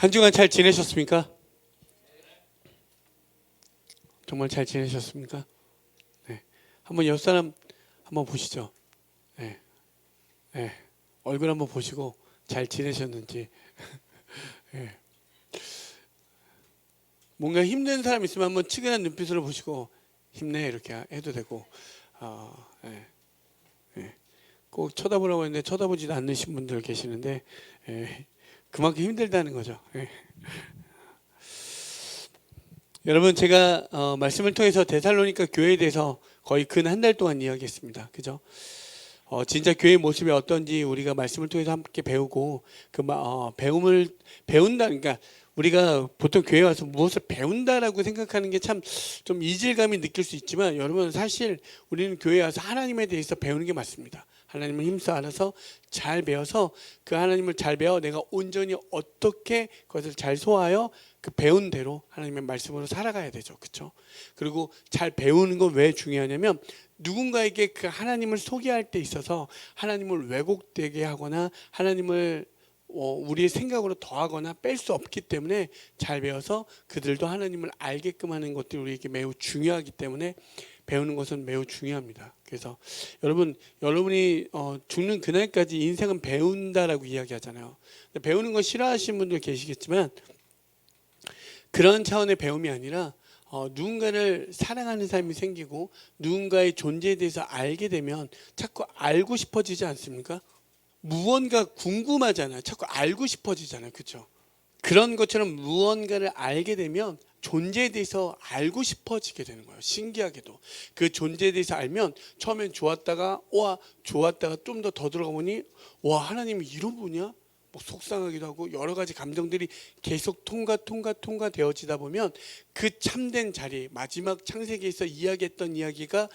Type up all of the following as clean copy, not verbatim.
한 주간 잘 지내셨습니까? 정말 잘 지내셨습니까? 네. 한번 옆 사람 한번 보시죠. 네. 네. 얼굴 한번 보시고 잘 지내셨는지. 네. 뭔가 힘든 사람 있으면 한번 측은한 눈빛으로 보시고 힘내 이렇게 해도 되고, 네. 네. 꼭 쳐다보라고 했는데 쳐다보지도 않으신 분들 계시는데, 그만큼 힘들다는 거죠. 여러분, 제가 말씀을 통해서 데살로니가 교회에 대해서 거의 근 한 달 동안 이야기했습니다. 그죠? 진짜 교회의 모습이 어떤지 우리가 말씀을 통해서 함께 배우고 배움을 배운다. 그러니까 우리가 보통 교회 와서 무엇을 배운다라고 생각하는 게 참 좀 이질감이 느낄 수 있지만, 여러분 사실 우리는 교회에 와서 하나님에 대해서 배우는 게 맞습니다. 하나님을 힘써 알아서 잘 배워서 그 하나님을 잘 배워 내가 온전히 어떻게 그것을 잘 소화하여 그 배운 대로 하나님의 말씀으로 살아가야 되죠. 그렇죠? 그리고 잘 배우는 건 왜 중요하냐면, 누군가에게 그 하나님을 소개할 때 있어서 하나님을 왜곡되게 하거나 하나님을 우리의 생각으로 더하거나 뺄 수 없기 때문에 잘 배워서 그들도 하나님을 알게끔 하는 것들이 우리에게 매우 중요하기 때문에 배우는 것은 매우 중요합니다. 그래서 여러분이 죽는 그날까지 인생은 배운다라고 이야기하잖아요. 배우는 거 싫어하시는 분들 계시겠지만, 그런 차원의 배움이 아니라 누군가를 사랑하는 삶이 생기고 누군가의 존재에 대해서 알게 되면 자꾸 알고 싶어지지 않습니까? 무언가 궁금하잖아요. 자꾸 알고 싶어지잖아요. 그렇죠? 그런 것처럼 무언가를 알게 되면 존재에 대해서 알고 싶어지게 되는 거예요. 신기하게도 그 존재에 대해서 알면 처음엔 좋았다가 좀 더 들어가 보니 하나님이 이런 분이야? 뭐 속상하기도 하고 여러 가지 감정들이 계속 통과 되어지다 보면 그 참된 자리, 마지막 창세기에서 이야기했던 이야기가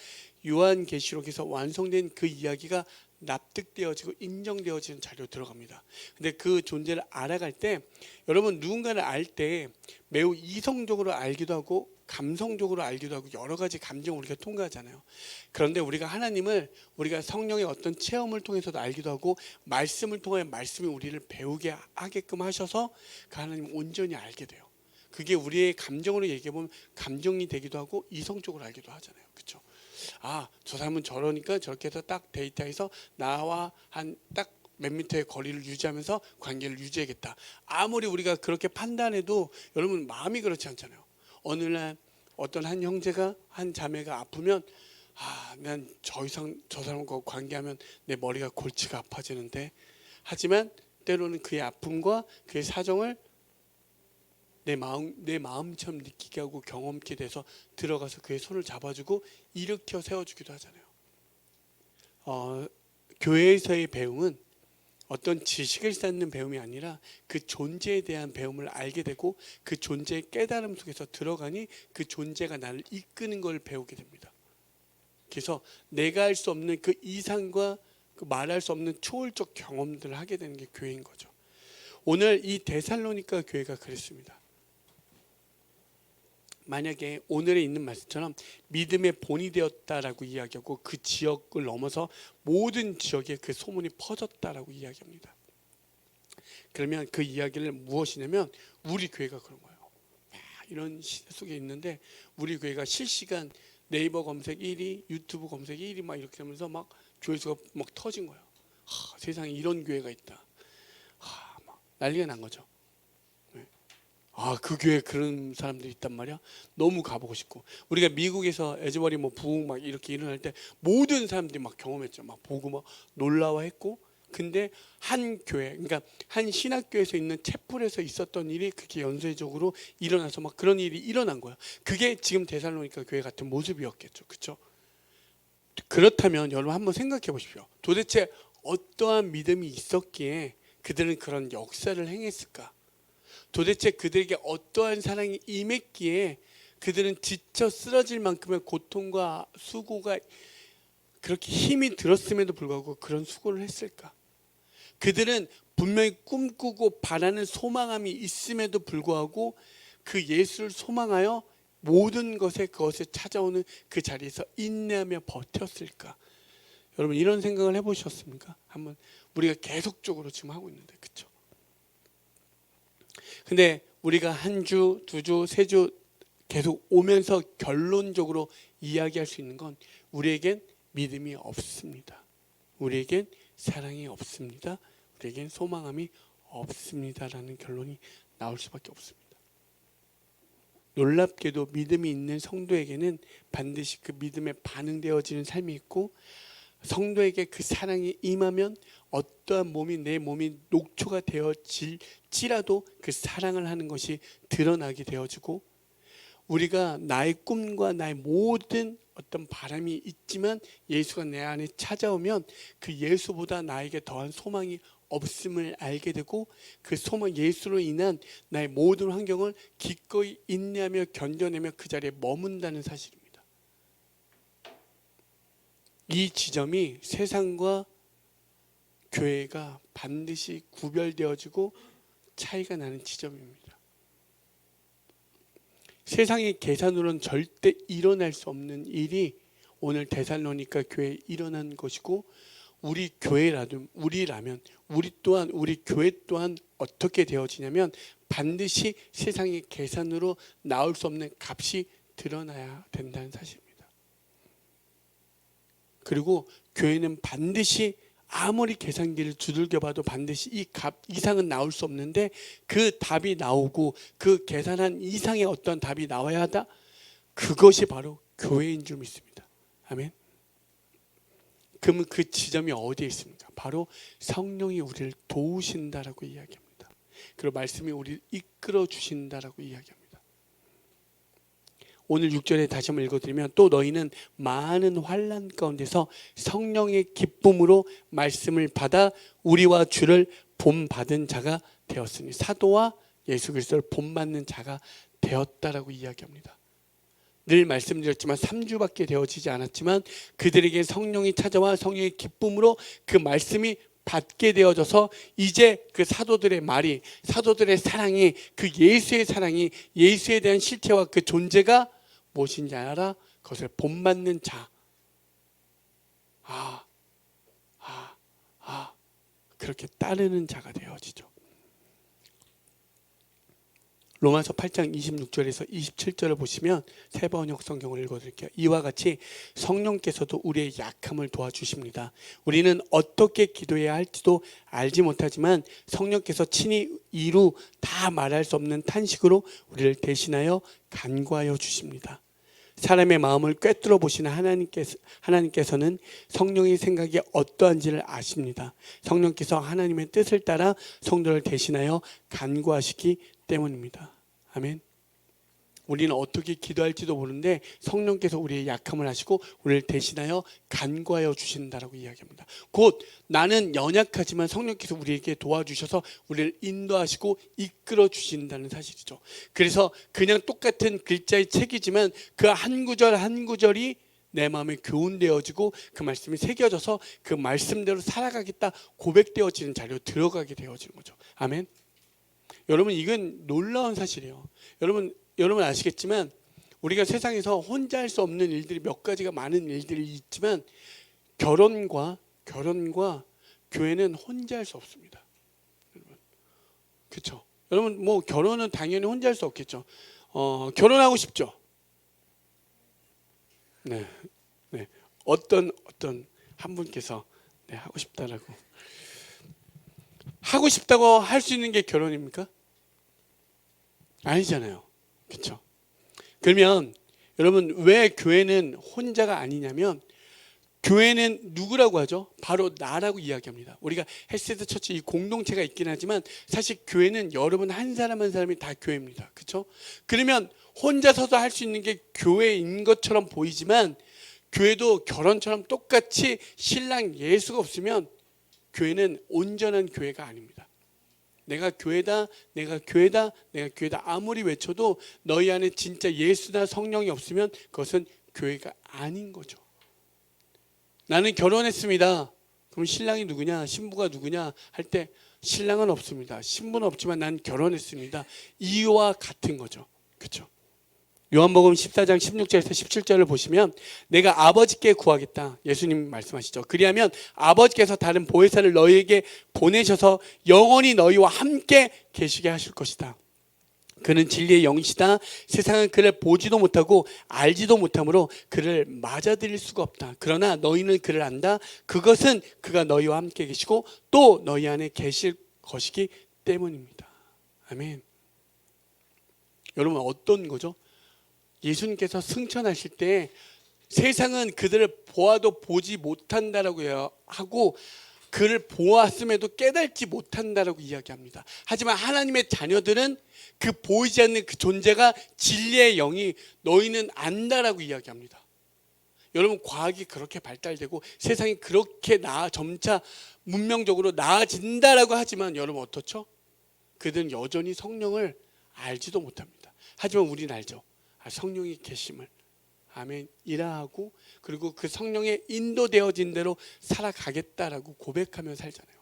요한계시록에서 완성된 그 이야기가 납득되어지고 인정되어지는 자리로 들어갑니다. 근데 그 존재를 알아갈 때, 여러분 누군가를 알 때 매우 이성적으로 알기도 하고 감성적으로 알기도 하고 여러 가지 감정을 우리가 통과하잖아요. 그런데 우리가 하나님을 우리가 성령의 어떤 체험을 통해서도 알기도 하고 말씀을 통해 말씀이 우리를 배우게 하게끔 하셔서 그 하나님을 온전히 알게 돼요. 그게 우리의 감정으로 얘기해 보면 감정이 되기도 하고 이성적으로 알기도 하잖아요. 그렇죠? 저 사람은 저러니까 저렇게 해서 딱 데이터에서 나와 한 딱 몇 미터의 거리를 유지하면서 관계를 유지하겠다. 아무리 우리가 그렇게 판단해도 여러분 마음이 그렇지 않잖아요. 어느 날 어떤 한 형제가 한 자매가 아프면 난 더 이상 저 사람과 관계하면 내 머리가 골치가 아파지는데, 하지만 때로는 그의 아픔과 그의 사정을 내 마음처럼 느끼게 하고 경험케 돼서 들어가서 그의 손을 잡아주고 일으켜 세워주기도 하잖아요. 교회에서의 배움은 어떤 지식을 쌓는 배움이 아니라 그 존재에 대한 배움을 알게 되고 그 존재의 깨달음 속에서 들어가니 그 존재가 나를 이끄는 걸 배우게 됩니다. 그래서 내가 할 수 없는 그 이상과 그 말할 수 없는 초월적 경험들을 하게 되는 게 교회인 거죠. 오늘 이 데살로니가 교회가 그랬습니다. 만약에 오늘에 있는 말씀처럼 믿음의 본이 되었다라고 이야기하고 그 지역을 넘어서 모든 지역에 그 소문이 퍼졌다라고 이야기합니다. 그러면 그 이야기를 무엇이냐면 우리 교회가 그런 거예요. 이런 시대 속에 있는데 우리 교회가 실시간 네이버 검색 1위, 유튜브 검색 1위 막 이렇게 하면서 막 조회수가 막 터진 거예요. 세상에 이런 교회가 있다. 막 난리가 난 거죠. 그 교회에 그런 사람들이 있단 말이야. 너무 가보고 싶고, 우리가 미국에서 에즈버리 부흥 막 이렇게 일어날 때 모든 사람들이 막 경험했죠. 막 보고 막 놀라워했고, 근데 한 교회, 그러니까 한 신학교에서 있는 채플에서 있었던 일이 그렇게 연쇄적으로 일어나서 막 그런 일이 일어난 거야. 그게 지금 데살로니가 교회 같은 모습이었겠죠. 그렇죠? 그렇다면 여러분 한번 생각해 보십시오. 도대체 어떠한 믿음이 있었기에 그들은 그런 역사를 행했을까? 도대체 그들에게 어떠한 사랑이 임했기에 그들은 지쳐 쓰러질 만큼의 고통과 수고가 그렇게 힘이 들었음에도 불구하고 그런 수고를 했을까? 그들은 분명히 꿈꾸고 바라는 소망함이 있음에도 불구하고 그 예수를 소망하여 모든 그것에 찾아오는 그 자리에서 인내하며 버텼을까? 여러분 이런 생각을 해보셨습니까? 한번 우리가 계속적으로 지금 하고 있는데, 그렇죠? 근데 우리가 한 주, 두 주, 세 주 계속 오면서 결론적으로 이야기할 수 있는 건 우리에겐 믿음이 없습니다. 우리에겐 사랑이 없습니다. 우리에겐 소망함이 없습니다라는 결론이 나올 수밖에 없습니다. 놀랍게도 믿음이 있는 성도에게는 반드시 그 믿음에 반응되어지는 삶이 있고, 성도에게 그 사랑이 임하면 어떠한 내 몸이 녹초가 되어질지라도 그 사랑을 하는 것이 드러나게 되어지고, 우리가 나의 꿈과 나의 모든 어떤 바람이 있지만 예수가 내 안에 찾아오면 그 예수보다 나에게 더한 소망이 없음을 알게 되고, 그 소망 예수로 인한 나의 모든 환경을 기꺼이 인내하며 견뎌내며 그 자리에 머문다는 사실입니다. 이 지점이 세상과 교회가 반드시 구별되어지고 차이가 나는 지점입니다. 세상의 계산으로는 절대 일어날 수 없는 일이 오늘 데살로니가 교회에 일어난 것이고, 우리 교회라면 우리 교회 또한 어떻게 되어지냐면 반드시 세상의 계산으로 나올 수 없는 값이 드러나야 된다는 사실입니다. 그리고 교회는 반드시 아무리 계산기를 두들겨 봐도 반드시 이 값 이상은 나올 수 없는데, 그 답이 나오고 그 계산한 이상의 어떤 답이 나와야 하다, 그것이 바로 교회인 줄 믿습니다. 아멘. 그러면 그 지점이 어디에 있습니까? 바로 성령이 우리를 도우신다라고 이야기합니다. 그리고 말씀이 우리를 이끌어 주신다라고 이야기합니다. 오늘 6절에 다시 한번 읽어드리면, 또 너희는 많은 환난 가운데서 성령의 기쁨으로 말씀을 받아 우리와 주를 본받은 자가 되었으니, 사도와 예수 그리스도를 본받는 자가 되었다라고 이야기합니다. 늘 말씀드렸지만 3주밖에 되어지지 않았지만 그들에게 성령이 찾아와 성령의 기쁨으로 그 말씀이 받게 되어져서 이제 그 사도들의 말이, 사도들의 사랑이, 그 예수의 사랑이, 예수에 대한 실체와 그 존재가 무엇인지 알아? 그것을 본받는 자. 그렇게 따르는 자가 되어지죠. 로마서 8장 26절에서 27절을 보시면 새 번역 성경을 읽어드릴게요. 이와 같이 성령께서도 우리의 약함을 도와주십니다. 우리는 어떻게 기도해야 할지도 알지 못하지만 성령께서 친히 이루 다 말할 수 없는 탄식으로 우리를 대신하여 간구하여 주십니다. 사람의 마음을 꿰뚫어 보시는 하나님께서는 성령의 생각이 어떠한지를 아십니다. 성령께서 하나님의 뜻을 따라 성도를 대신하여 간구하시기 때문입니다. 아멘. 우리는 어떻게 기도할지도 모르는데 성령께서 우리의 약함을 하시고 우리를 대신하여 간구하여 주신다라고 이야기합니다. 곧 나는 연약하지만 성령께서 우리에게 도와주셔서 우리를 인도하시고 이끌어 주신다는 사실이죠. 그래서 그냥 똑같은 글자의 책이지만 그 한 구절 한 구절이 내 마음에 교훈되어지고 그 말씀이 새겨져서 그 말씀대로 살아가겠다 고백되어지는 자리로 들어가게 되어지는 거죠. 아멘. 여러분, 이건 놀라운 사실이에요. 여러분 아시겠지만 우리가 세상에서 혼자 할 수 없는 일들이 몇 가지가 많은 일들이 있지만 결혼과 교회는 혼자 할 수 없습니다. 그렇죠? 여러분, 뭐 결혼은 당연히 혼자 할 수 없겠죠. 결혼하고 싶죠? 네. 어떤 한 분께서 하고 싶다라고. 하고 싶다고 할 수 있는 게 결혼입니까? 아니잖아요. 그렇죠? 그러면 여러분, 왜 교회는 혼자가 아니냐면, 교회는 누구라고 하죠? 바로 나라고 이야기합니다. 우리가 헬스드 처치 이 공동체가 있긴 하지만 사실 교회는 여러분 한 사람 한 사람이 다 교회입니다. 그렇죠? 그러면 혼자서도 할 수 있는 게 교회인 것처럼 보이지만, 교회도 결혼처럼 똑같이 신랑 예수가 없으면 교회는 온전한 교회가 아닙니다. 내가 교회다 아무리 외쳐도 너희 안에 진짜 예수나 성령이 없으면 그것은 교회가 아닌 거죠. 나는 결혼했습니다. 그럼 신랑이 누구냐, 신부가 누구냐 할 때 신랑은 없습니다. 신부는 없지만 난 결혼했습니다. 이유와 같은 거죠. 그렇죠? 요한복음 14장 16절에서 17절을 보시면, 내가 아버지께 구하겠다, 예수님 말씀하시죠. 그리하면 아버지께서 다른 보혜사를 너희에게 보내셔서 영원히 너희와 함께 계시게 하실 것이다. 그는 진리의 영이시다. 세상은 그를 보지도 못하고 알지도 못하므로 그를 맞아들일 수가 없다. 그러나 너희는 그를 안다. 그것은 그가 너희와 함께 계시고 또 너희 안에 계실 것이기 때문입니다. 아멘. 여러분, 어떤 거죠? 예수님께서 승천하실 때 세상은 그들을 보아도 보지 못한다라고 하고 그를 보았음에도 깨닫지 못한다라고 이야기합니다. 하지만 하나님의 자녀들은 그 보이지 않는 그 존재가 진리의 영이 너희는 안다라고 이야기합니다. 여러분, 과학이 그렇게 발달되고 세상이 그렇게 점차 문명적으로 나아진다라고 하지만 여러분 어떻죠? 그들은 여전히 성령을 알지도 못합니다. 하지만 우리는 알죠. 성령이 계심을. 아멘. 일하고 그리고 그 성령에 인도되어진 대로 살아가겠다라고 고백하며 살잖아요.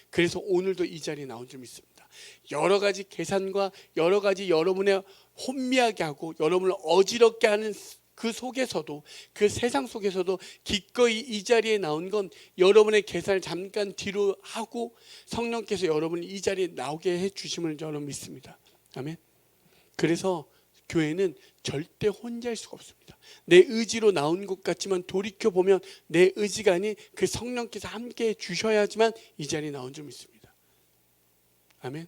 그래서 오늘도 이 자리에 나온 줄 믿습니다. 여러 가지 계산과 여러 가지 여러분의 혼미하게 하고 여러분을 어지럽게 하는 그 속에서도, 그 세상 속에서도 기꺼이 이 자리에 나온 건 여러분의 계산을 잠깐 뒤로 하고 성령께서 여러분을 이 자리에 나오게 해 주심을 저는 믿습니다. 아멘. 그래서 교회는 절대 혼자일 수가 없습니다. 내 의지로 나온 것 같지만 돌이켜보면 내 의지가 아닌 그 성령께서 함께 주셔야지만 이 자리에 나온 줄 믿습니다. 아멘.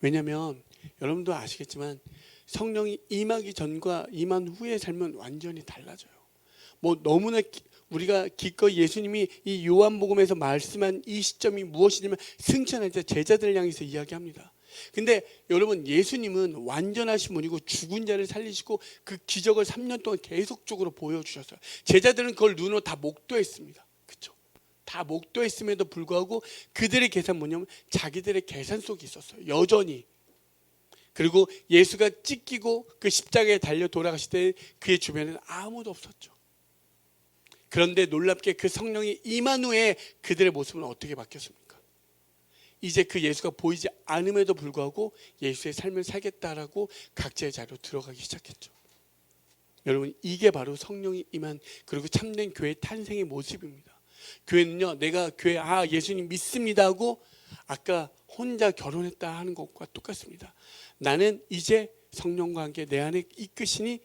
왜냐하면 여러분도 아시겠지만 성령이 임하기 전과 임한 후의 삶은 완전히 달라져요. 너무나 우리가 기꺼이 예수님이 이 요한복음에서 말씀한 이 시점이 무엇이냐면 승천할 때 제자들을 향해서 이야기합니다. 근데 여러분, 예수님은 완전하신 분이고 죽은 자를 살리시고 그 기적을 3년 동안 계속적으로 보여주셨어요. 제자들은 그걸 눈으로 다 목도했습니다. 그렇죠? 다 목도했음에도 불구하고 그들의 계산 뭐냐면 자기들의 계산 속에 있었어요. 여전히. 그리고 예수가 찢기고 그 십자가에 달려 돌아가실 때 그의 주변에는 아무도 없었죠. 그런데 놀랍게 그 성령이 임한 후에 그들의 모습은 어떻게 바뀌었습니까? 이제 그 예수가 보이지 않음에도 불구하고 예수의 삶을 살겠다라고 각자의 자리로 들어가기 시작했죠. 여러분, 이게 바로 성령이 임한 그리고 참된 교회 탄생의 모습입니다. 교회는요, 내가 교회 예수님 믿습니다 하고 아까 혼자 결혼했다 하는 것과 똑같습니다. 나는 이제 성령과 함께 내 안에 이끄시니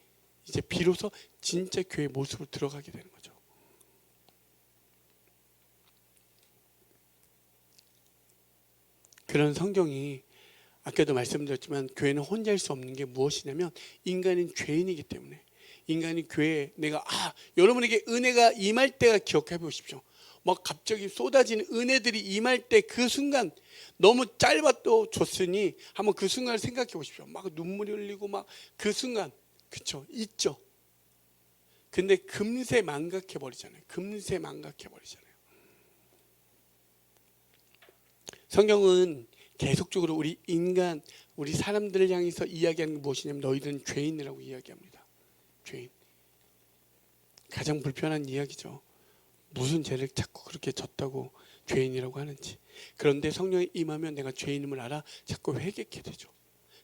이제 비로소 진짜 교회의 모습으로 들어가게 되는 거죠. 그런 성경이 아까도 말씀드렸지만 교회는 혼자일 수 없는 게 무엇이냐면 인간은 죄인이기 때문에 인간이 교회에 여러분에게 은혜가 임할 때가 기억해 보십시오. 갑자기 쏟아지는 은혜들이 임할 때 그 순간 너무 짧아도 줬으니 한번 그 순간을 생각해 보십시오. 눈물이 흘리고 그 순간 그렇죠? 있죠. 근데 금세 망각해 버리잖아요. 성경은 계속적으로 우리 사람들을 향해서 이야기하는 게 무엇이냐면 너희들은 죄인이라고 이야기합니다. 죄인. 가장 불편한 이야기죠. 무슨 죄를 자꾸 그렇게 졌다고 죄인이라고 하는지. 그런데 성령이 임하면 내가 죄인임을 알아 자꾸 회개하게 되죠.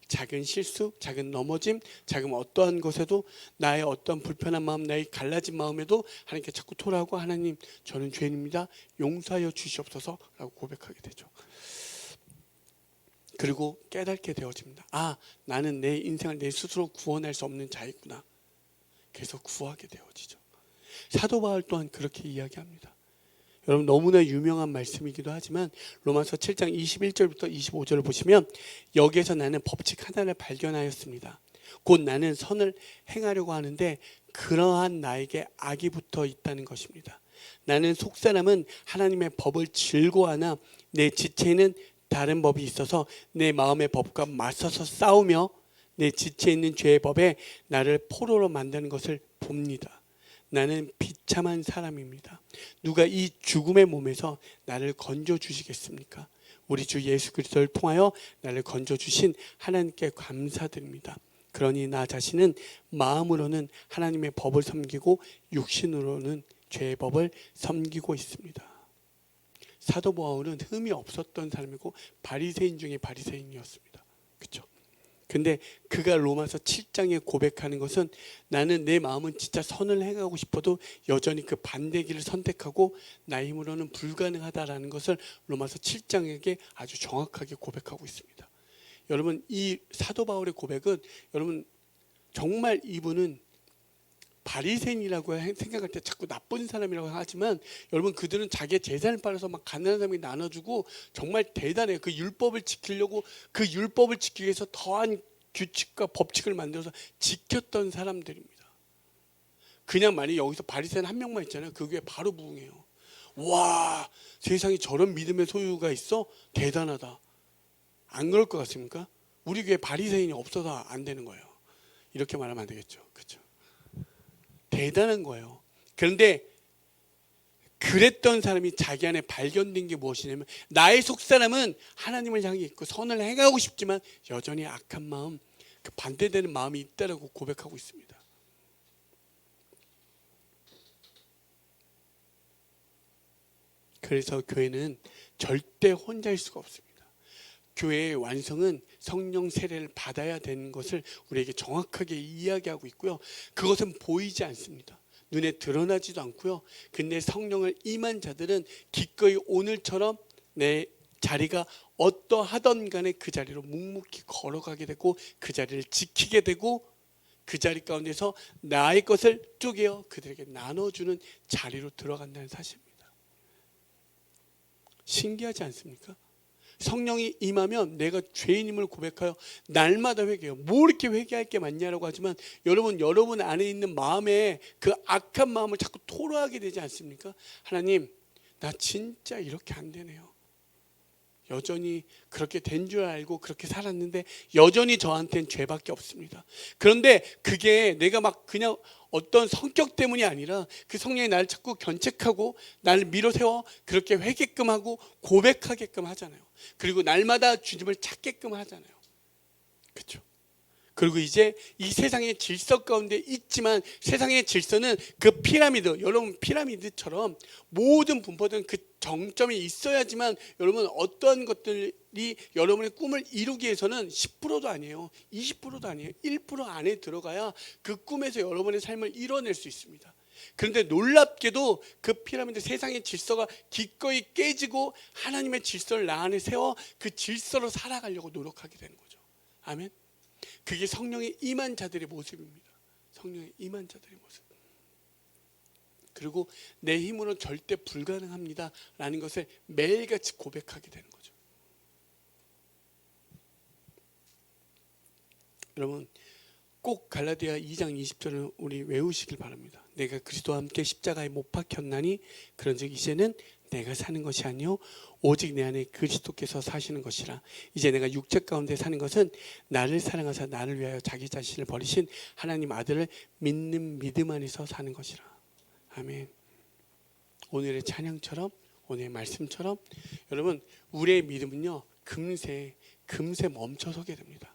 작은 실수, 작은 넘어짐, 작은 어떠한 것에도 나의 어떤 불편한 마음, 나의 갈라진 마음에도 하나님께 자꾸 토라하고 하나님, 저는 죄인입니다. 용서하여 주시옵소서라고 고백하게 되죠. 그리고 깨닫게 되어집니다. 나는 내 인생을 내 스스로 구원할 수 없는 자이구나. 그래서 구하게 되어지죠. 사도 바울 또한 그렇게 이야기합니다. 여러분, 너무나 유명한 말씀이기도 하지만 로마서 7장 21절부터 25절을 보시면 여기에서 나는 법칙 하나를 발견하였습니다. 곧 나는 선을 행하려고 하는데 그러한 나에게 악이 붙어 있다는 것입니다. 나는 속사람은 하나님의 법을 즐거워하나 내 지체에는 다른 법이 있어서 내 마음의 법과 맞서서 싸우며 내 지체에 있는 죄의 법에 나를 포로로 만드는 것을 봅니다. 나는 비참한 사람입니다. 누가 이 죽음의 몸에서 나를 건져 주시겠습니까? 우리 주 예수 그리스도를 통하여 나를 건져 주신 하나님께 감사드립니다. 그러니 나 자신은 마음으로는 하나님의 법을 섬기고 육신으로는 죄의 법을 섬기고 있습니다. 사도 바울은 흠이 없었던 사람이고 바리새인 중에 바리새인이었습니다. 그렇죠? 근데 그가 로마서 7장에 고백하는 것은 나는 내 마음은 진짜 선을 행하고 싶어도 여전히 그 반대 길을 선택하고 나 힘으로는 불가능하다라는 것을 로마서 7장에게 아주 정확하게 고백하고 있습니다. 여러분, 이 사도 바울의 고백은 여러분 정말 이분은 바리새인이라고 생각할 때 자꾸 나쁜 사람이라고 하지만 여러분 그들은 자기의 재산을 팔아서 막 가난한 사람에게 나눠주고 정말 대단해요. 그 율법을 지키려고 그 율법을 지키기 위해서 더한 규칙과 법칙을 만들어서 지켰던 사람들입니다. 그냥 만약 여기서 바리새인 한 명만 있잖아요. 그 교회 바로 부흥해요. 와, 세상에 저런 믿음의 소유가 있어? 대단하다. 안 그럴 것 같습니까? 우리 교회 바리새인이 없어서 안 되는 거예요. 이렇게 말하면 안 되겠죠. 그렇죠? 대단한 거예요. 그런데 그랬던 사람이 자기 안에 발견된 게 무엇이냐면 나의 속사람은 하나님을 향해 있고 선을 행하고 싶지만 여전히 악한 마음, 그 반대되는 마음이 있다라고 고백하고 있습니다. 그래서 교회는 절대 혼자일 수가 없습니다. 교회의 완성은 성령 세례를 받아야 되는 것을 우리에게 정확하게 이야기하고 있고요. 그것은 보이지 않습니다. 눈에 드러나지도 않고요. 근데 성령을 임한 자들은 기꺼이 오늘처럼 내 자리가 어떠하던 간에 그 자리로 묵묵히 걸어가게 되고 그 자리를 지키게 되고 그 자리 가운데서 나의 것을 쪼개어 그들에게 나눠주는 자리로 들어간다는 사실입니다. 신기하지 않습니까? 성령이 임하면 내가 죄인임을 고백하여 날마다 회개해요. 뭐 이렇게 회개할 게 많냐라고 하지만 여러분 안에 있는 마음에 그 악한 마음을 자꾸 토로하게 되지 않습니까? 하나님, 나 진짜 이렇게 안 되네요. 여전히 그렇게 된 줄 알고 그렇게 살았는데 여전히 저한테는 죄밖에 없습니다. 그런데 그게 내가 막 그냥 어떤 성격 때문이 아니라 그 성령이 나를 자꾸 견책하고 나를 밀어세워 그렇게 회개끔 하고 고백하게끔 하잖아요. 그리고 날마다 주님을 찾게끔 하잖아요. 그렇죠? 그리고 이제 이 세상의 질서 가운데 있지만 세상의 질서는 그 피라미드, 여러분 피라미드처럼 모든 분포들은 그 정점이 있어야지만 여러분 어떠한 것들이 여러분의 꿈을 이루기 위해서는 10%도 아니에요. 20%도 아니에요. 1% 안에 들어가야 그 꿈에서 여러분의 삶을 이뤄낼 수 있습니다. 그런데 놀랍게도 그 피라미드 세상의 질서가 기꺼이 깨지고 하나님의 질서를 나 안에 세워 그 질서로 살아가려고 노력하게 되는 거죠. 아멘. 그게 성령의 임한 자들의 모습입니다. 성령의 임한 자들의 모습. 그리고 내 힘으로는 절대 불가능합니다 라는 것을 매일같이 고백하게 되는 거죠. 여러분 꼭 갈라디아 2장 20절을 우리 외우시길 바랍니다. 내가 그리스도와 함께 십자가에 못 박혔나니 그런즉 이제는 내가 사는 것이 아니요 오직 내 안에 그리스도께서 사시는 것이라. 이제 내가 육체 가운데 사는 것은 나를 사랑하사 나를 위하여 자기 자신을 버리신 하나님 아들을 믿는 믿음 안에서 사는 것이라. 아멘. 오늘의 찬양처럼 오늘의 말씀처럼 여러분 우리의 믿음은요 금세 멈춰서게 됩니다.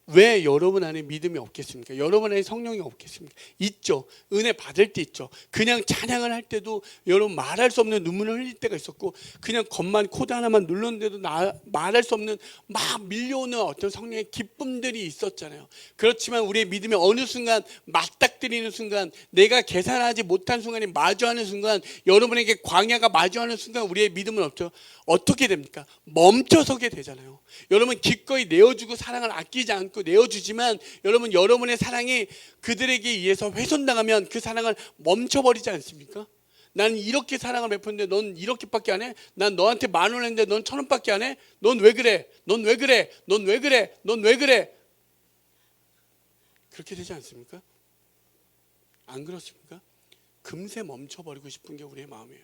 왜 여러분 안에 믿음이 없겠습니까? 여러분 안에 성령이 없겠습니까? 있죠. 은혜 받을 때 있죠. 그냥 찬양을 할 때도 여러분 말할 수 없는 눈물을 흘릴 때가 있었고 그냥 겉만 코드 하나만 눌렀는데도 말할 수 없는 막 밀려오는 어떤 성령의 기쁨들이 있었잖아요. 그렇지만 우리의 믿음이 어느 순간 맞닥뜨리는 순간 내가 계산하지 못한 순간이 마주하는 순간 여러분에게 광야가 마주하는 순간 우리의 믿음은 없죠. 어떻게 됩니까? 멈춰서게 되잖아요. 여러분 기꺼이 내어주고 사랑을 아끼지 않고 내어주지만 여러분 여러분의 사랑이 그들에게 의해서 훼손당하면 그 사랑을 멈춰버리지 않습니까? 나는 이렇게 사랑을 베푸는데 넌 이렇게밖에 안 해? 난 너한테 10,000원 했는데 넌 1,000원밖에 안 해? 넌 왜 그래? 넌 왜 그래? 넌 왜 그래? 넌 왜 그래? 그렇게 되지 않습니까? 안 그렇습니까? 금세 멈춰버리고 싶은 게 우리의 마음이에요.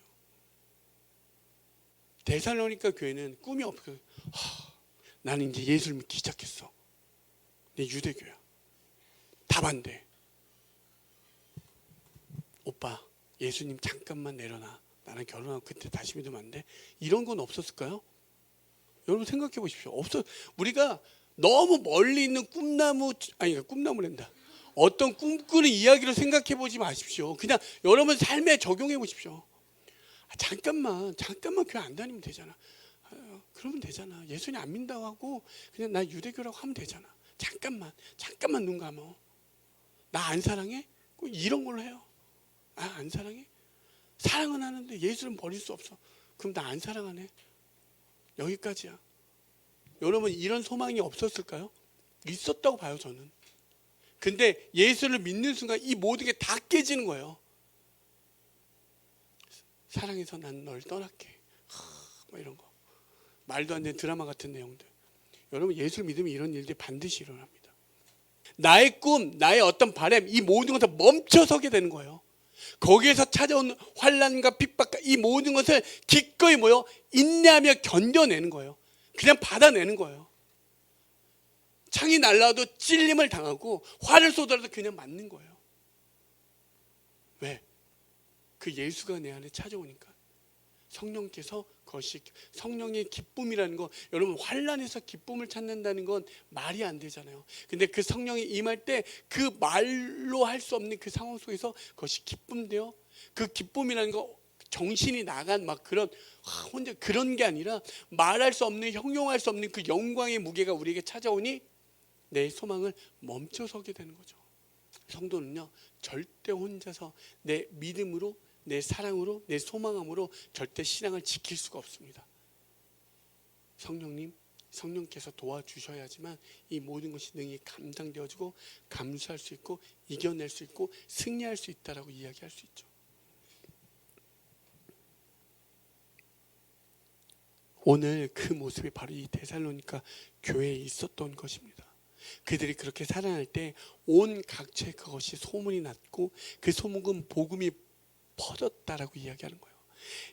데살로니가 교회는 꿈이 없어요. 나는 이제 예수를 믿기 시작했어. 내 유대교야. 다 반대. 오빠 예수님 잠깐만 내려놔. 나랑 결혼하고 그때 다시 믿으면 안 돼? 이런 건 없었을까요? 여러분 생각해 보십시오. 우리가 너무 멀리 있는 꿈나무란다. 어떤 꿈꾸는 이야기를 생각해 보지 마십시오. 그냥 여러분 삶에 적용해 보십시오. 잠깐만 교회 안 다니면 되잖아. 그러면 되잖아. 예수님 안 믿는다고 하고 그냥 나 유대교라고 하면 되잖아. 잠깐만 눈 감어. 나 안 사랑해? 꼭 이런 걸로 해요. 아, 안 사랑해? 사랑은 하는데 예수는 버릴 수 없어. 그럼 나 안 사랑하네. 여기까지야. 여러분, 이런 소망이 없었을까요? 있었다고 봐요, 저는. 근데 예수를 믿는 순간 이 모든 게 다 깨지는 거예요. 사랑해서 난 널 떠날게. 뭐 이런 거. 말도 안 되는 드라마 같은 내용들. 여러분, 예수를 믿으면 이런 일들이 반드시 일어납니다. 나의 꿈, 나의 어떤 바람, 이 모든 것을 멈춰서게 되는 거예요. 거기에서 찾아온 환난과 핍박과 이 모든 것을 기꺼이 인내하며 견뎌내는 거예요. 그냥 받아내는 거예요. 창이 날라와도 찔림을 당하고 화를 쏟아도 그냥 맞는 거예요. 왜? 그 예수가 내 안에 찾아오니까. 성령께서 그것이 성령의 기쁨이라는 거, 여러분 환난에서 기쁨을 찾는다는 건 말이 안 되잖아요. 근데 그 성령이 임할 때 그 말로 할 수 없는 그 상황 속에서 그것이 기쁨돼요. 그 기쁨이라는 거 정신이 나간 막 그런 혼자 그런 게 아니라 말할 수 없는 형용할 수 없는 그 영광의 무게가 우리에게 찾아오니 내 소망을 멈춰서게 되는 거죠. 성도는요 절대 혼자서 내 믿음으로 내 사랑으로 내 소망함으로 절대 신앙을 지킬 수가 없습니다. 성령께서 도와주셔야지만 이 모든 것이 능히 감당되어지고 감수할 수 있고 이겨낼 수 있고 승리할 수 있다라고 이야기할 수 있죠. 오늘 그 모습이 바로 이 데살로니가 교회에 있었던 것입니다. 그들이 그렇게 살아날 때 온 각처에 그것이 소문이 났고 그 소문은 복음이 퍼졌다라고 이야기하는 거예요.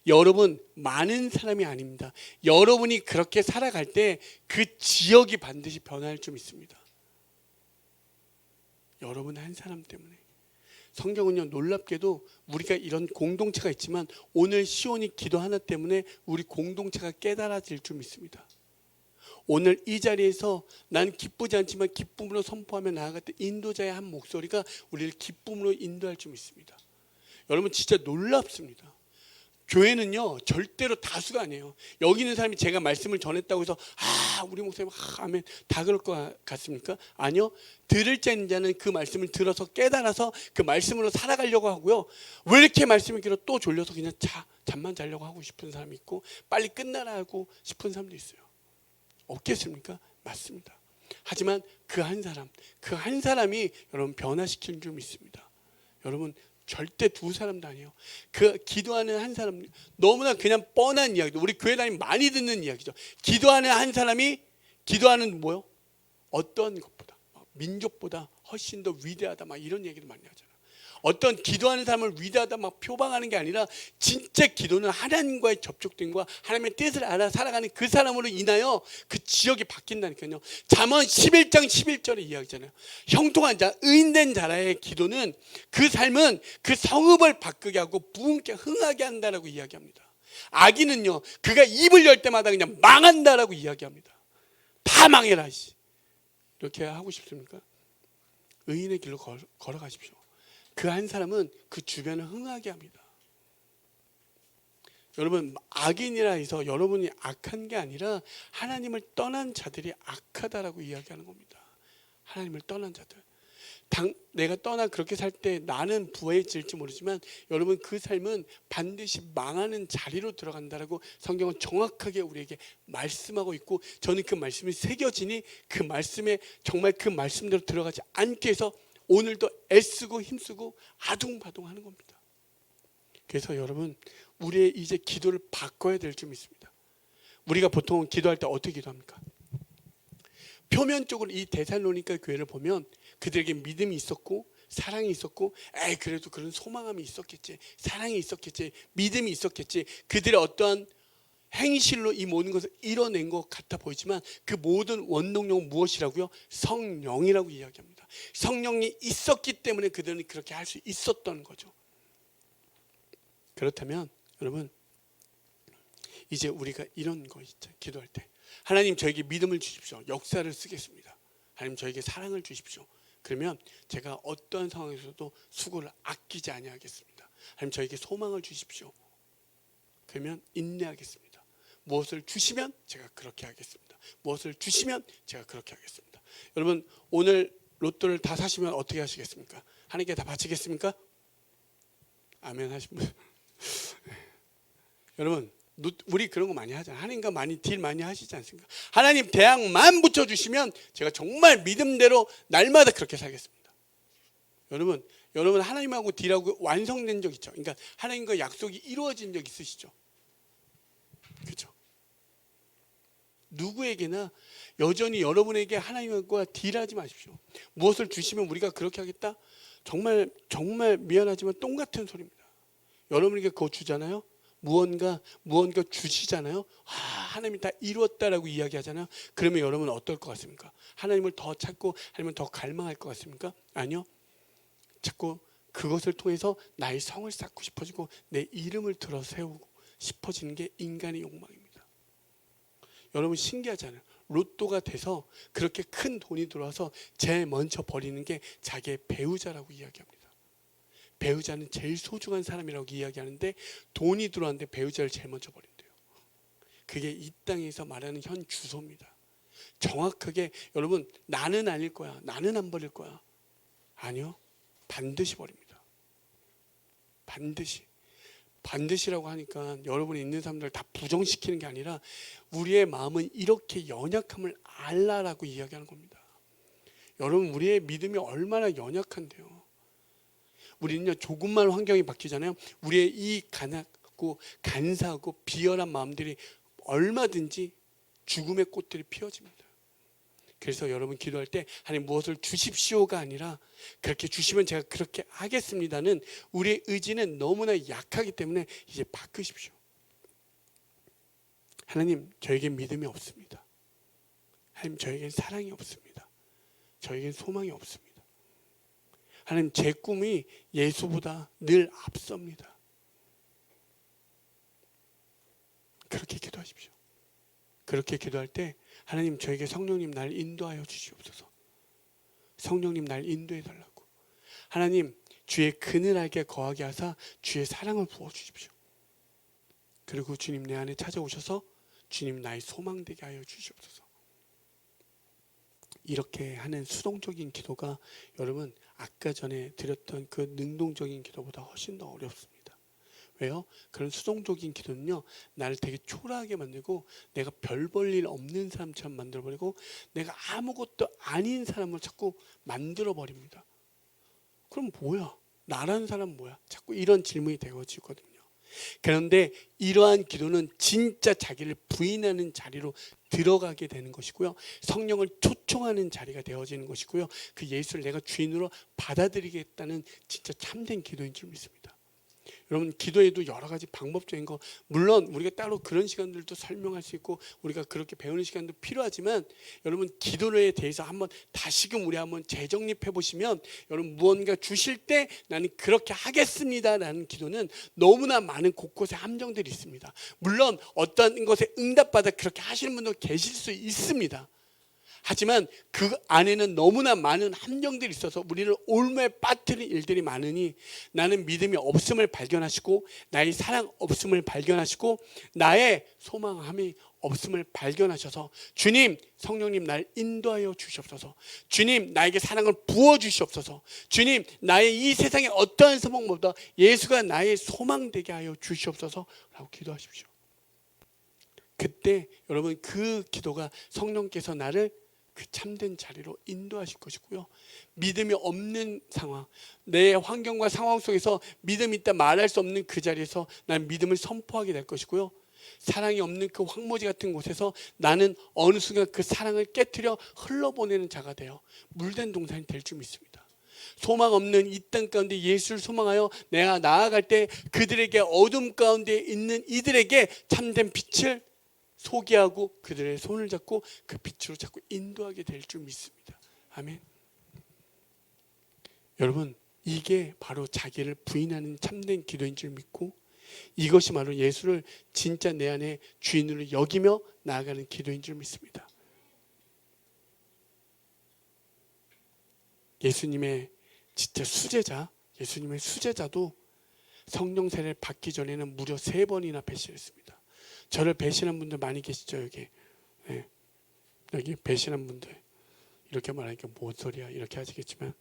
여러분, 많은 사람이 아닙니다. 여러분이 그렇게 살아갈 때 그 지역이 반드시 변할 줄 믿습니다. 여러분 한 사람 때문에. 성경은요 놀랍게도 우리가 이런 공동체가 있지만 오늘 시온이 기도 하나 때문에 우리 공동체가 깨달아질 줄 믿습니다. 오늘 이 자리에서 난 기쁘지 않지만 기쁨으로 선포하며 나아갈 때 인도자의 한 목소리가 우리를 기쁨으로 인도할 줄 믿습니다. 여러분 진짜 놀랍습니다. 교회는요 절대로 다수가 아니에요. 여기 있는 사람이 제가 말씀을 전했다고 해서 우리 목사님 아멘 다 그럴 것 같습니까? 아니요. 들을 자는 그 말씀을 들어서 깨달아서 그 말씀으로 살아가려고 하고요. 왜 이렇게 말씀이 길어 또 졸려서 그냥 잠만 자려고 하고 싶은 사람이 있고 빨리 끝나라 하고 싶은 사람도 있어요. 없겠습니까? 맞습니다. 하지만 그 한 사람이 여러분 변화시키는 줄 믿습니다. 여러분 절대 두 사람도 아니에요. 그 기도하는 한 사람, 너무나 그냥 뻔한 이야기도 우리 교회 다니면 많이 듣는 이야기죠. 기도하는 한 사람이 기도하는 어떤 것보다 민족보다 훨씬 더 위대하다 막 이런 얘기를 많이 하잖아요. 어떤 기도하는 사람을 위대하다 막 표방하는 게 아니라 진짜 기도는 하나님과의 접촉됨과 하나님의 뜻을 알아 살아가는 그 사람으로 인하여 그 지역이 바뀐다니까요. 잠언 11장 11절에 이야기잖아요. 형통한 자, 의인된 자라의 기도는 그 삶은 그 성읍을 바꾸게 하고 부흥케 흥하게 한다라고 이야기합니다. 악인은요 그가 입을 열 때마다 그냥 망한다라고 이야기합니다. 다 망해라 이렇게 하고 싶습니까? 의인의 길로 걸어가십시오. 그 한 사람은 그 주변을 흥하게 합니다. 여러분 악인이라 해서 여러분이 악한 게 아니라 하나님을 떠난 자들이 악하다라고 이야기하는 겁니다. 하나님을 떠난 자들. 내가 떠나 그렇게 살 때 나는 부해질지 모르지만 여러분 그 삶은 반드시 망하는 자리로 들어간다라고 성경은 정확하게 우리에게 말씀하고 있고 저는 그 말씀이 새겨지니 그 말씀에 정말 그 말씀대로 들어가지 않게 해서 오늘도 애쓰고 힘쓰고 아둥바둥하는 겁니다. 그래서 여러분 우리의 이제 기도를 바꿔야 될 줄 믿습니다. 우리가 보통 기도할 때 어떻게 기도합니까? 표면적으로 이 데살로니가 교회를 보면 그들에게 믿음이 있었고 사랑이 있었고 그래도 그런 소망함이 있었겠지, 사랑이 있었겠지, 믿음이 있었겠지. 그들의 어떠한 행실로 이 모든 것을 이뤄낸 것 같아 보이지만 그 모든 원동력은 무엇이라고요? 성령이라고 이야기합니다. 성령이 있었기 때문에 그들은 그렇게 할 수 있었던 거죠. 그렇다면 여러분 이제 우리가 이런 거 있죠. 기도할 때 하나님 저에게 믿음을 주십시오. 역사를 쓰겠습니다. 하나님 저에게 사랑을 주십시오. 그러면 제가 어떠한 상황에서도 수고를 아끼지 아니하겠습니다. 하나님 저에게 소망을 주십시오. 그러면 인내하겠습니다. 무엇을 주시면 제가 그렇게 하겠습니다. 무엇을 주시면 제가 그렇게 하겠습니다. 여러분 오늘 로또를 다 사시면 어떻게 하시겠습니까? 하나님께 다 바치겠습니까? 아멘 하신 분. 여러분 우리 그런 거 많이 하잖아요. 하나님과 많이 딜 많이 하시지 않습니까? 하나님 대학만 붙여주시면 제가 정말 믿음대로 날마다 그렇게 살겠습니다. 여러분 하나님하고 딜하고 완성된 적 있죠? 그러니까 하나님과 약속이 이루어진 적 있으시죠? 그렇죠? 누구에게나 여전히 여러분에게 하나님과 딜하지 마십시오. 무엇을 주시면 우리가 그렇게 하겠다? 정말 미안하지만 똥 같은 소리입니다. 여러분에게 그거 주잖아요. 무언가 주시잖아요. 하나님이 다 이루었다라고 이야기하잖아요. 그러면 여러분은 어떨 것 같습니까? 하나님을 더 찾고 하나님을 더 갈망할 것 같습니까? 아니요. 자꾸 그것을 통해서 나의 성을 쌓고 싶어지고 내 이름을 들어 세우고 싶어지는 게 인간의 욕망입니다. 여러분 신기하잖아요. 로또가 돼서 그렇게 큰 돈이 들어와서 제일 먼저 버리는 게 자기의 배우자라고 이야기합니다. 배우자는 제일 소중한 사람이라고 이야기하는데 돈이 들어왔는데 배우자를 제일 먼저 버린대요. 그게 이 땅에서 말하는 현 주소입니다. 정확하게 여러분 나는 아닐 거야. 나는 안 버릴 거야. 아니요. 반드시 버립니다. 반드시라고 하니까 여러분이 있는 사람들 다 부정시키는 게 아니라 우리의 마음은 이렇게 연약함을 알라라고 이야기하는 겁니다. 여러분 우리의 믿음이 얼마나 연약한데요. 우리는요 조금만 환경이 바뀌잖아요. 우리의 이 가난하고 간사하고 비열한 마음들이 얼마든지 죽음의 꽃들이 피어집니다. 그래서 여러분 기도할 때 하나님 무엇을 주십시오가 아니라 그렇게 주시면 제가 그렇게 하겠습니다는 우리의 의지는 너무나 약하기 때문에 이제 바꾸십시오. 하나님 저에겐 믿음이 없습니다. 하나님 저에겐 사랑이 없습니다. 저에겐 소망이 없습니다. 하나님 제 꿈이 예수보다 늘 앞섭니다. 그렇게 기도하십시오. 그렇게 기도할 때 하나님 저에게 성령님 날 인도하여 주시옵소서. 성령님 날 인도해 달라고. 하나님 주의 그늘알게 거하게 하사 주의 사랑을 부어주십시오. 그리고 주님 내 안에 찾아오셔서 주님 나의 소망되게 하여 주시옵소서. 이렇게 하는 수동적인 기도가 여러분 아까 전에 드렸던 그 능동적인 기도보다 훨씬 더 어렵습니다. 왜요? 그런 수동적인 기도는요 나를 되게 초라하게 만들고 내가 별 볼 일 없는 사람처럼 만들어버리고 내가 아무것도 아닌 사람을 자꾸 만들어버립니다. 그럼 뭐야? 나라는 사람 뭐야? 자꾸 이런 질문이 되어지거든요. 그런데 이러한 기도는 진짜 자기를 부인하는 자리로 들어가게 되는 것이고요. 성령을 초청하는 자리가 되어지는 것이고요. 그 예수를 내가 주인으로 받아들이겠다는 진짜 참된 기도인 줄 믿습니다. 여러분 기도에도 여러 가지 방법적인 거 물론 우리가 따로 그런 시간들도 설명할 수 있고 우리가 그렇게 배우는 시간도 필요하지만 여러분 기도에 대해서 한번 다시금 우리 한번 재정립해 보시면 여러분 무언가 주실 때 나는 그렇게 하겠습니다라는 기도는 너무나 많은 곳곳에 함정들이 있습니다. 물론 어떤 것에 응답받아 그렇게 하시는 분도 계실 수 있습니다. 하지만 그 안에는 너무나 많은 함정들이 있어서 우리를 올무에 빠뜨린 일들이 많으니 나는 믿음이 없음을 발견하시고 나의 사랑 없음을 발견하시고 나의 소망함이 없음을 발견하셔서 주님 성령님 날 인도하여 주시옵소서. 주님 나에게 사랑을 부어주시옵소서. 주님 나의 이 세상의 어떠한 소망보다 예수가 나의 소망 되게 하여 주시옵소서 라고 기도하십시오. 그때 여러분 그 기도가 성령께서 나를 그 참된 자리로 인도하실 것이고요. 믿음이 없는 상황, 내 환경과 상황 속에서 믿음이 있다 말할 수 없는 그 자리에서 난 믿음을 선포하게 될 것이고요. 사랑이 없는 그 황무지 같은 곳에서 나는 어느 순간 그 사랑을 깨트려 흘러보내는 자가 되어 물된 동산이 될 줄 믿습니다. 소망 없는 이 땅 가운데 예수를 소망하여 내가 나아갈 때 그들에게 어둠 가운데 있는 이들에게 참된 빛을 소개하고 그들의 손을 잡고 그 빛으로 자꾸 인도하게 될 줄 믿습니다. 아멘. 여러분 이게 바로 자기를 부인하는 참된 기도인 줄 믿고 이것이 바로 예수를 진짜 내 안에 주인으로 여기며 나아가는 기도인 줄 믿습니다. 예수님의 진짜 수제자, 예수님의 수제자도 성령 세례를 받기 전에는 무려 3번이나 배신했습니다. 저를 배신한 분들 많이 계시죠 여기. 네. 여기 배신한 분들 이렇게 말하니까 뭔 소리야 이렇게 하시겠지만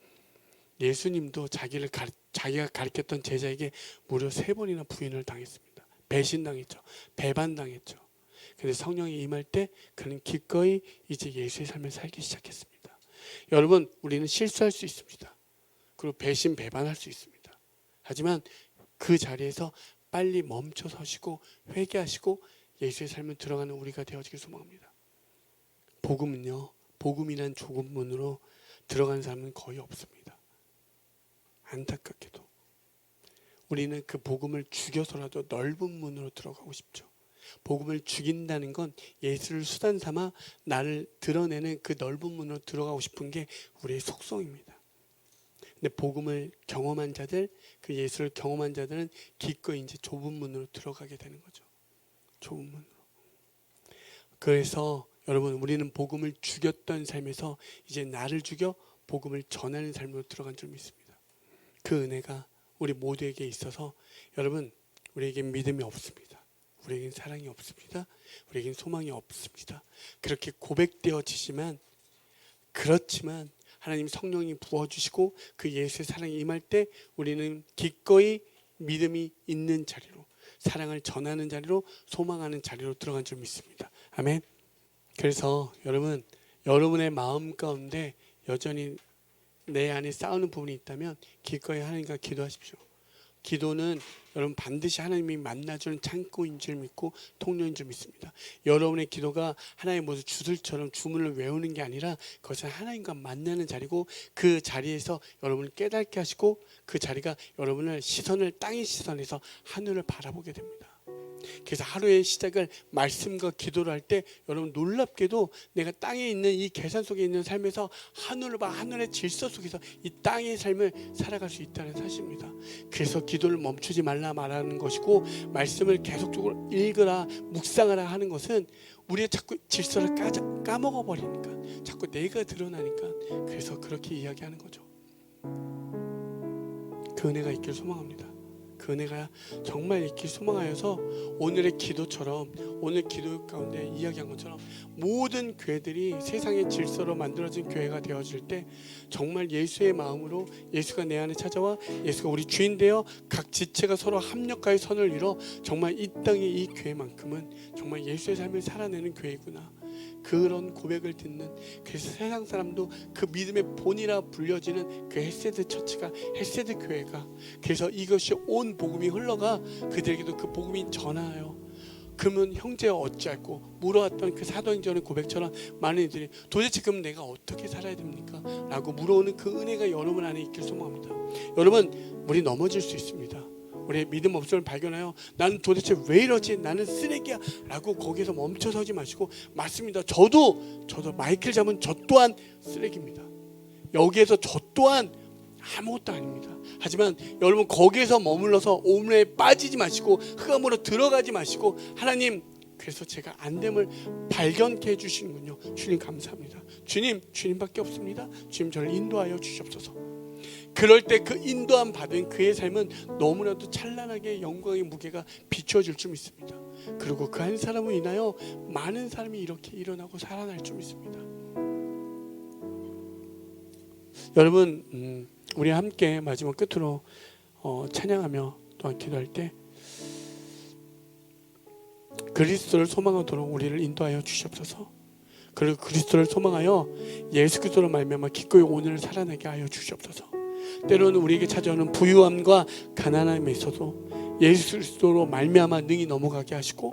예수님도 자기가 가르쳤던 제자에게 무려 3번이나 부인을 당했습니다. 배신당했죠. 배반당했죠. 근데 성령이 임할 때 그는 기꺼이 이제 예수의 삶을 살기 시작했습니다. 여러분, 우리는 실수할 수 있습니다. 그리고 배반할 수 있습니다. 하지만 그 자리에서 빨리 멈춰 서시고 회개하시고 예수의 삶을 들어가는 우리가 되어지길 소망합니다. 복음은요, 복음이란 좁은 문으로 들어간 사람은 거의 없습니다. 안타깝게도 우리는 그 복음을 죽여서라도 넓은 문으로 들어가고 싶죠. 복음을 죽인다는 건 예수를 수단 삼아 나를 드러내는 그 넓은 문으로 들어가고 싶은 게 우리의 속성입니다. 근데 복음을 경험한 자들, 그 예수를 경험한 자들은 기꺼이 이제 좁은 문으로 들어가게 되는 거죠. 좁은 문으로. 그래서 여러분, 우리는 복음을 죽였던 삶에서 이제 나를 죽여 복음을 전하는 삶으로 들어간 줄 믿습니다. 그 은혜가 우리 모두에게 있어서 여러분, 우리에겐 믿음이 없습니다. 우리에겐 사랑이 없습니다. 우리에겐 소망이 없습니다. 그렇게 고백되어지지만, 그렇지만 하나님 성령이 부어주시고 그 예수의 사랑이 임할 때 우리는 기꺼이 믿음이 있는 자리로, 사랑을 전하는 자리로, 소망하는 자리로 들어간 줄 믿습니다. 아멘. 그래서 여러분, 여러분의 마음 가운데 여전히 내 안에 싸우는 부분이 있다면 기꺼이 하나님과 기도하십시오. 기도는 여러분 반드시 하나님이 만나주는 창고인 줄 믿고 통로인 줄 믿습니다. 여러분의 기도가 하나의 무슨 주술처럼 주문을 외우는 게 아니라 그것은 하나님과 만나는 자리고, 그 자리에서 여러분을 깨닫게 하시고 그 자리가 여러분을 땅의 시선에서 하늘을 바라보게 됩니다. 그래서 하루의 시작을 말씀과 기도를 할 때 여러분 놀랍게도 내가 땅에 있는 이 계산 속에 있는 삶에서 하늘을 봐, 하늘의 질서 속에서 이 땅의 삶을 살아갈 수 있다는 사실입니다. 그래서 기도를 멈추지 말라 말하는 것이고, 말씀을 계속적으로 읽으라 묵상하라 하는 것은 우리가 자꾸 질서를 까먹어 버리니까, 자꾸 내가 드러나니까, 그래서 그렇게 이야기하는 거죠. 그 은혜가 있길 소망합니다. 그 은혜가 정말 있길 소망하여서 오늘의 기도처럼, 오늘 기도 가운데 이야기한 것처럼 모든 교회들이 세상의 질서로 만들어진 교회가 되어질 때 정말 예수의 마음으로, 예수가 내 안에 찾아와 예수가 우리 주인 되어 각 지체가 서로 합력하여 선을 이뤄 정말 이 땅의 이 교회만큼은 정말 예수의 삶을 살아내는 교회구나, 그런 고백을 듣는, 그래서 세상 사람도 그 믿음의 본이라 불려지는 그 헬세드 처치가, 헬세드 교회가, 그래서 이것이 온 복음이 흘러가 그들에게도 그 복음이 전하여, 그러면 형제여 어찌할꼬 물어왔던 그 사도행전의 고백처럼 많은 이들이 도대체 그럼 내가 어떻게 살아야 됩니까? 라고 물어오는 그 은혜가 여러분 안에 있길 소망합니다. 여러분, 우리 넘어질 수 있습니다. 우리의 믿음 없음을 발견하여 나는 도대체 왜 이러지? 나는 쓰레기야 라고 거기서 멈춰서지 마시고, 맞습니다. 저도 마이크를 잡은 저 또한 쓰레기입니다. 여기에서 저 또한 아무것도 아닙니다. 하지만 여러분, 거기에서 머물러서 오물에 빠지지 마시고 흑암으로 들어가지 마시고, 하나님, 그래서 제가 안됨을 발견케 해주시는군요. 주님 감사합니다. 주님밖에 없습니다. 주님 저를 인도하여 주시옵소서. 그럴 때 그 인도함 받은 그의 삶은 너무나도 찬란하게 영광의 무게가 비춰질 줄 믿습니다. 그리고 그 한 사람으로 인하여 많은 사람이 이렇게 일어나고 살아날 줄 믿습니다. 여러분, 우리 함께 마지막 끝으로 찬양하며 또한 기도할 때 그리스도를 소망하도록 우리를 인도하여 주시옵소서. 그리고 그리스도를 소망하여 예수 그리스도로 말미암아 기꺼이 오늘을 살아내게 하여 주시옵소서. 때로는 우리에게 찾아오는 부유함과 가난함에 있어도 예수 그리스도로 말미암아 능히 넘어가게 하시고,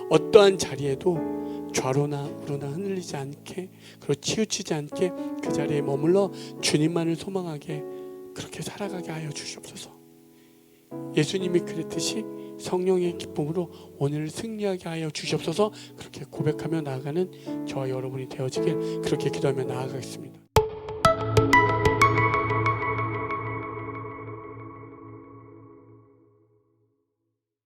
어떠한 자리에도 좌로나 우로나 흔들리지 않게, 그리고 치우치지 않게 그 자리에 머물러 주님만을 소망하게 그렇게 살아가게 하여 주시옵소서. 예수님이 그랬듯이 성령의 기쁨으로 오늘을 승리하게 하여 주시옵소서. 그렇게 고백하며 나아가는 저와 여러분이 되어지길 그렇게 기도하며 나아가겠습니다.